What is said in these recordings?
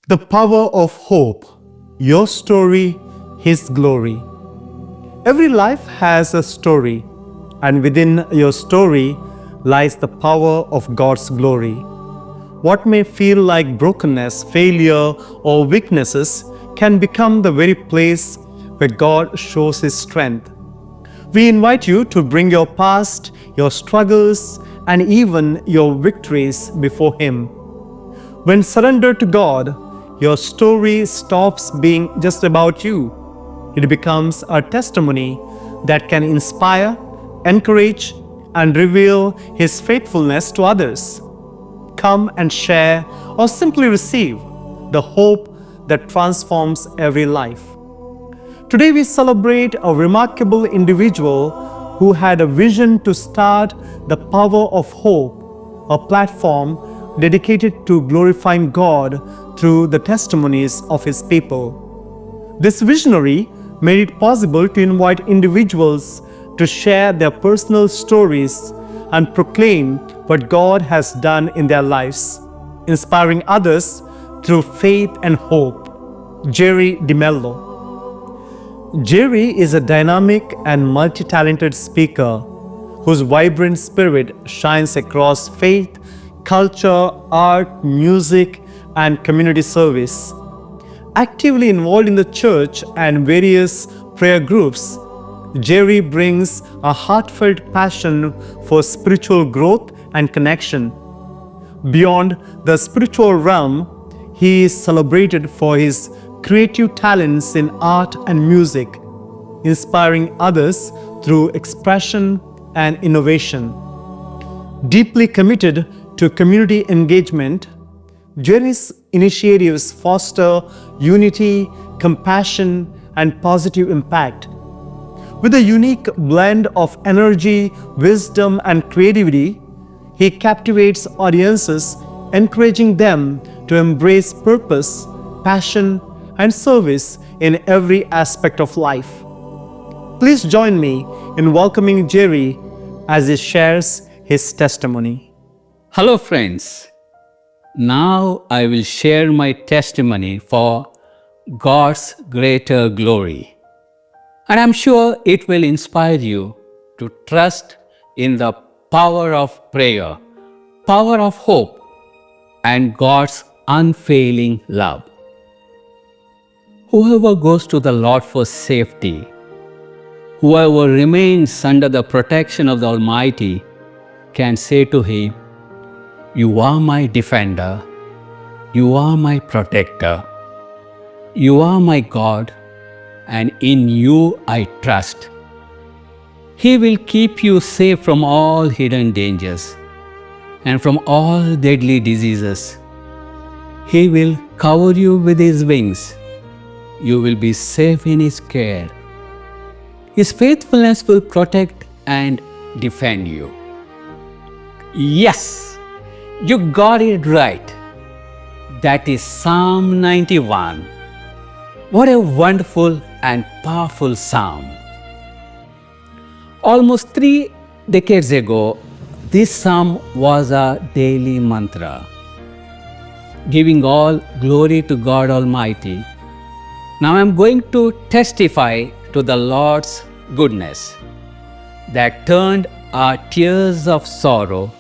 The power of hope. Your story, His glory. Every life has a story, and within your story lies the power of God's glory. What may feel like brokenness, failure, or weaknesses can become the very place where God shows His strength. We invite you to bring your past, your struggles, and even your victories before Him. When surrendered to God, your story stops being just about you. It becomes a testimony that can inspire, encourage, and reveal His faithfulness to others. Come and share or simply receive the hope that transforms every life. Today we celebrate a remarkable individual who had a vision to start the Power of Hope, a platform dedicated to glorifying God through the testimonies of His people. This visionary made it possible to invite individuals to share their personal stories and proclaim what God has done in their lives, inspiring others through faith and hope. Gerry D'Mello. Gerry is a dynamic and multi-talented speaker whose vibrant spirit shines across faith, culture, art, music, and community service. Actively involved in the church and various prayer groups, Gerry brings a heartfelt passion for spiritual growth and connection. Beyond the spiritual realm, he is celebrated for his creative talents in art and music, inspiring others through expression and innovation. Deeply committed to community engagement, Gerry's initiatives foster unity, compassion, and positive impact. With a unique blend of energy, wisdom, and creativity, he captivates audiences, encouraging them to embrace purpose, passion, and service in every aspect of life. Please join me in welcoming Gerry as he shares his testimony. Hello friends, now I will share my testimony for God's greater glory. And I'm sure it will inspire you to trust in the power of prayer, power of hope, and God's unfailing love. Whoever goes to the Lord for safety, whoever remains under the protection of the Almighty, can say to Him, "You are my defender, you are my protector, you are my God, and in you I trust." He will keep you safe from all hidden dangers and from all deadly diseases. He will cover you with His wings. You will be safe in His care. His faithfulness will protect and defend you. Yes, you got it right. That is Psalm 91. What a wonderful and powerful psalm. Almost 3 decades ago, this psalm was a daily mantra, giving all glory to God Almighty. Now I am going to testify to the Lord's goodness that turned our tears of sorrow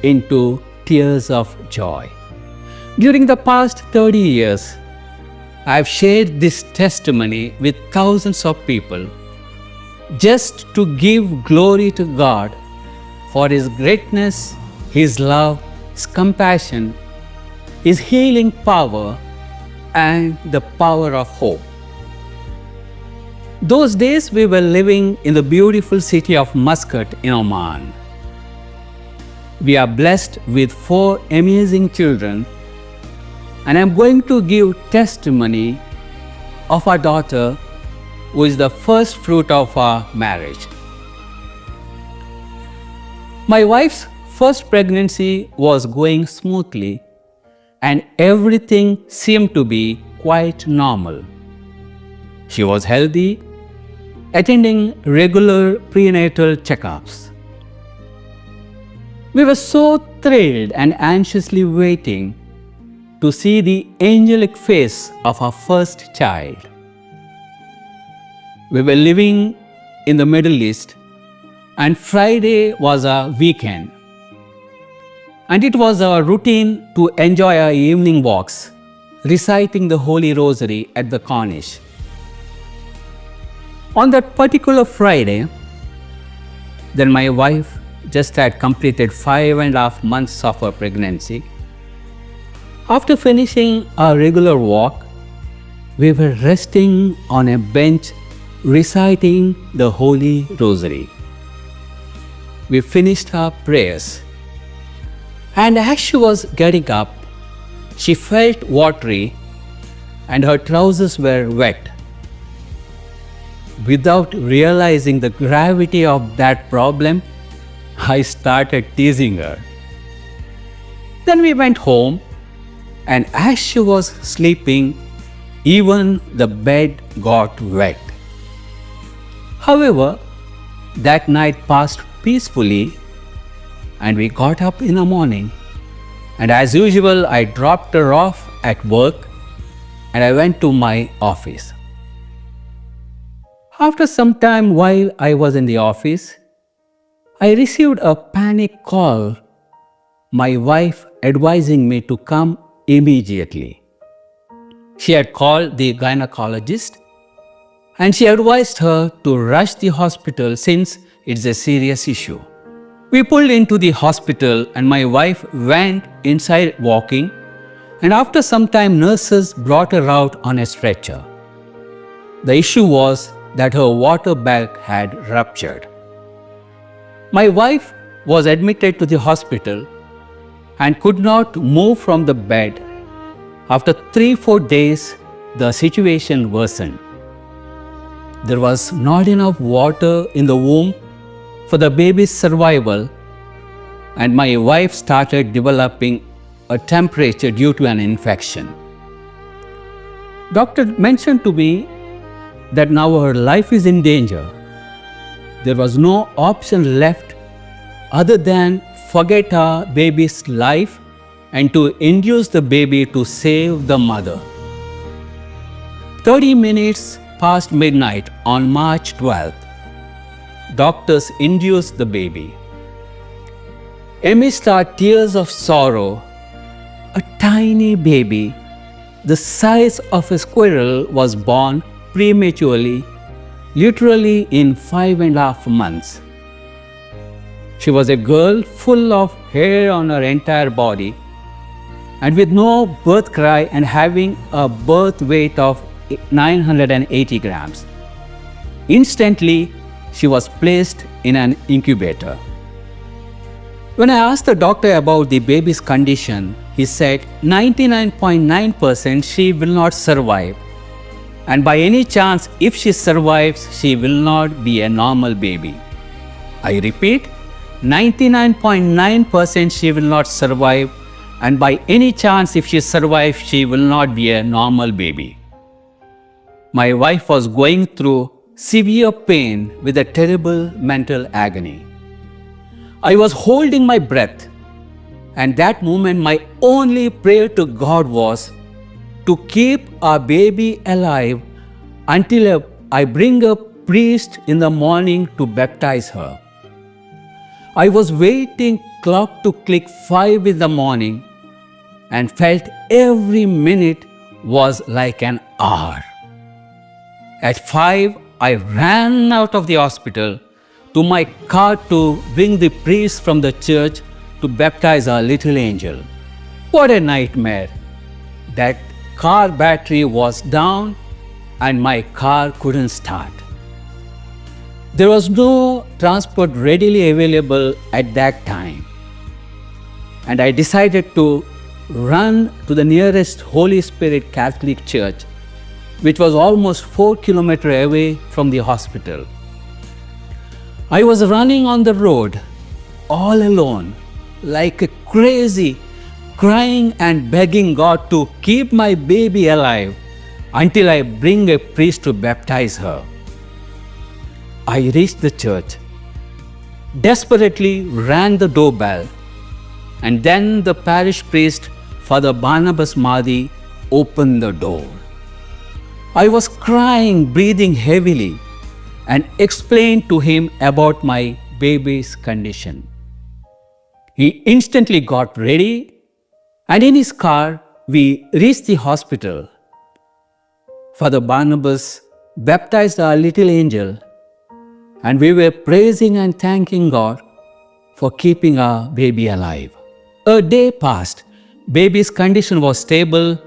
into tears of joy. During the past 30 years, I have shared this testimony with thousands of people just to give glory to God for His greatness, His love, His compassion, His healing power, and the power of hope. Those days we were living in the beautiful city of Muscat in Oman. We are blessed with 4 amazing children, and I am going to give testimony of our daughter who is the first fruit of our marriage. My wife's first pregnancy was going smoothly and everything seemed to be quite normal. She was healthy, attending regular prenatal checkups. We were so thrilled and anxiously waiting to see the angelic face of our first child. We were living in the Middle East, and Friday was our weekend. And it was our routine to enjoy our evening walks, reciting the Holy Rosary at the Corniche. On that particular Friday, then my wife just had completed 5.5 months of her pregnancy. After finishing our regular walk, we were resting on a bench reciting the Holy Rosary. We finished our prayers, and as she was getting up, she felt watery and her trousers were wet. Without realizing the gravity of that problem, I started teasing her. Then we went home, and as she was sleeping, even the bed got wet. However, that night passed peacefully, and we got up in the morning, and as usual, I dropped her off at work and I went to my office. After some time while I was in the office, I received a panic call, my wife advising me to come immediately. She had called the gynecologist and she advised her to rush the hospital since it's a serious issue. We pulled into the hospital and my wife went inside walking, and after some time nurses brought her out on a stretcher. The issue was that her water bag had ruptured. My wife was admitted to the hospital and could not move from the bed. After 3-4 days, the situation worsened. There was not enough water in the womb for the baby's survival, and my wife started developing a temperature due to an infection. Doctor mentioned to me that now her life is in danger. There was no option left other than forget our baby's life and to induce the baby to save the mother. 30 minutes past midnight on March 12th, doctors induced the baby. Amidst our tears of sorrow, a tiny baby, the size of a squirrel, was born prematurely, literally in 5.5 months. She was a girl full of hair on her entire body and with no birth cry and having a birth weight of 980 grams. Instantly, she was placed in an incubator. When I asked the doctor about the baby's condition, he said 99.9% she will not survive. And by any chance, if she survives, she will not be a normal baby. I repeat, 99.9% she will not survive, and by any chance, if she survives, she will not be a normal baby. My wife was going through severe pain with a terrible mental agony. I was holding my breath, and that moment my only prayer to God was to keep our baby alive until I bring a priest in the morning to baptize her. I was waiting clock to click 5 in the morning and felt every minute was like an hour. At 5, I ran out of the hospital to my car to bring the priest from the church to baptize our little angel. What a nightmare! That car battery was down and my car couldn't start. There was no transport readily available at that time, and I decided to run to the nearest Holy Spirit Catholic Church, which was almost 4 kilometers away from the hospital. I was running on the road all alone, like a crazy, crying and begging God to keep my baby alive until I bring a priest to baptize her. I reached the church, desperately rang the doorbell, and then the parish priest Father Barnabas Madi opened the door. I was crying, breathing heavily, and explained to him about my baby's condition. He instantly got ready, and in his car, we reached the hospital. Father Barnabas baptized our little angel, and we were praising and thanking God for keeping our baby alive. A day passed. Baby's condition was stable,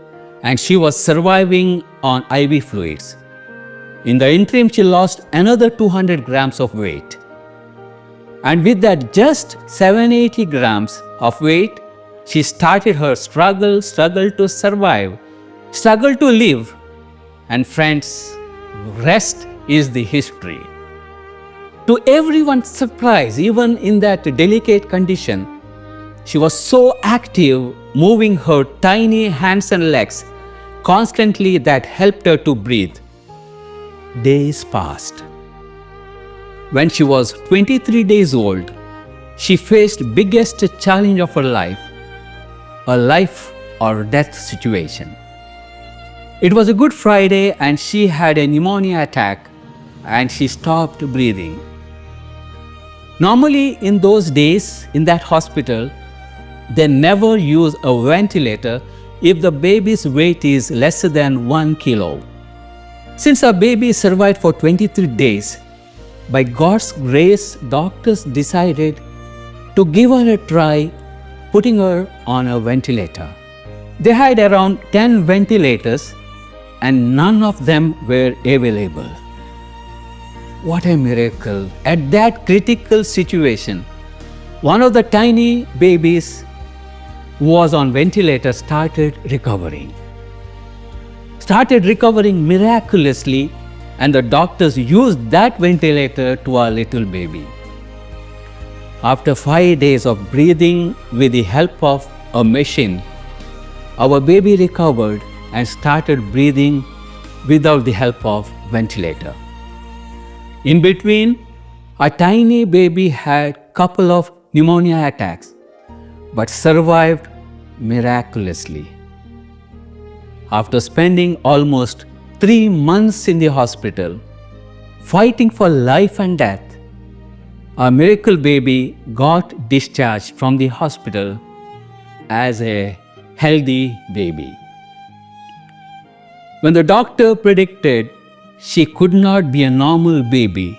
and she was surviving on IV fluids. In the interim, she lost another 200 grams of weight. And with that just 780 grams of weight, she started her struggle to survive, struggle to live. And friends, rest is the history. To everyone's surprise, even in that delicate condition, she was so active, moving her tiny hands and legs constantly that helped her to breathe. Days passed. When she was 23 days old, she faced biggest challenge of her life, a life or death situation. It was a Good Friday and she had a pneumonia attack and she stopped breathing. Normally in those days in that hospital, they never use a ventilator if the baby's weight is less than 1 kilo. Since our baby survived for 23 days, by God's grace, doctors decided to give her a try, putting her on a ventilator. They had around 10 ventilators and none of them were available. What a miracle! At that critical situation, one of the tiny babies who was on ventilator started recovering miraculously, and the doctors used that ventilator to our little baby. After 5 days of breathing with the help of a machine, our baby recovered and started breathing without the help of ventilator. In between, our tiny baby had couple of pneumonia attacks, but survived miraculously. After spending almost 3 months in the hospital, fighting for life and death, our miracle baby got discharged from the hospital as a healthy baby. When the doctor predicted she could not be a normal baby,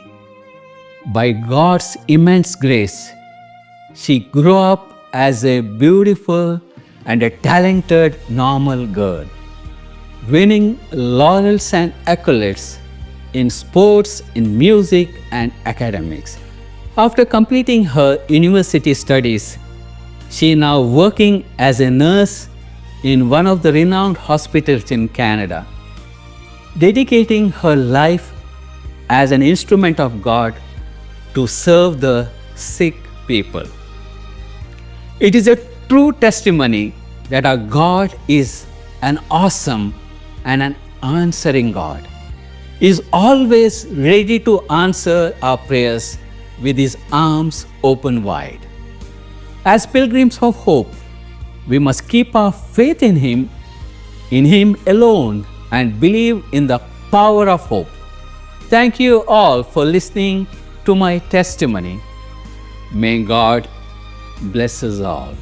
by God's immense grace, she grew up as a beautiful and a talented normal girl, winning laurels and accolades in sports, in music and academics. After completing her university studies, she is now working as a nurse in one of the renowned hospitals in Canada, dedicating her life as an instrument of God to serve the sick people. It is a true testimony that our God is an awesome and an answering God. He is always ready to answer our prayers with His arms open wide. As pilgrims of hope, we must keep our faith in Him alone, and believe in the power of hope. Thank you all for listening to my testimony. May God bless us all.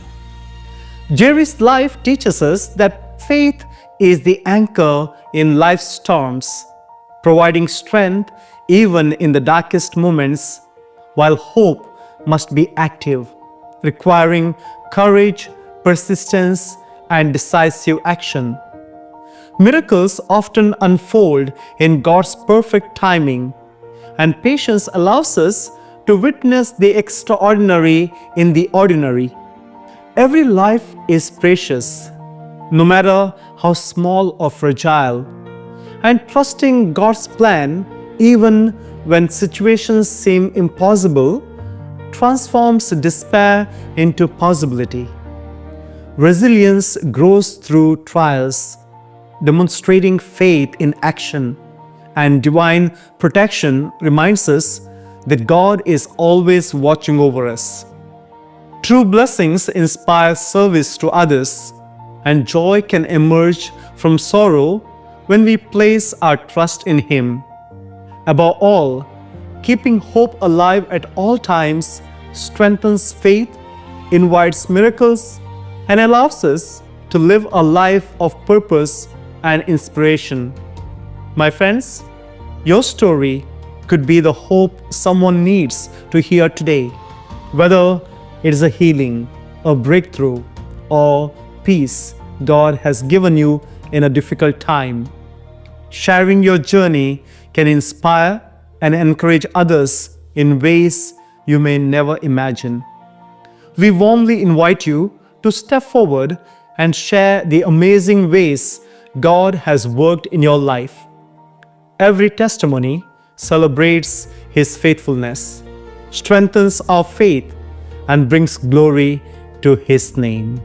Gerry's life teaches us that faith is the anchor in life's storms, providing strength even in the darkest moments, while hope must be active, requiring courage, persistence, and decisive action. Miracles often unfold in God's perfect timing, and patience allows us to witness the extraordinary in the ordinary. Every life is precious, no matter how small or fragile, and trusting God's plan, even when situations seem impossible, transforms despair into possibility. Resilience grows through trials, demonstrating faith in action, and divine protection reminds us that God is always watching over us. True blessings inspire service to others, and joy can emerge from sorrow when we place our trust in Him. Above all, keeping hope alive at all times strengthens faith, invites miracles, and allows us to live a life of purpose and inspiration. My friends, your story could be the hope someone needs to hear today, whether it is a healing, a breakthrough, or peace God has given you in a difficult time. Sharing your journey can inspire and encourage others in ways you may never imagine. We warmly invite you to step forward and share the amazing ways God has worked in your life. Every testimony celebrates His faithfulness, strengthens our faith, and brings glory to His name.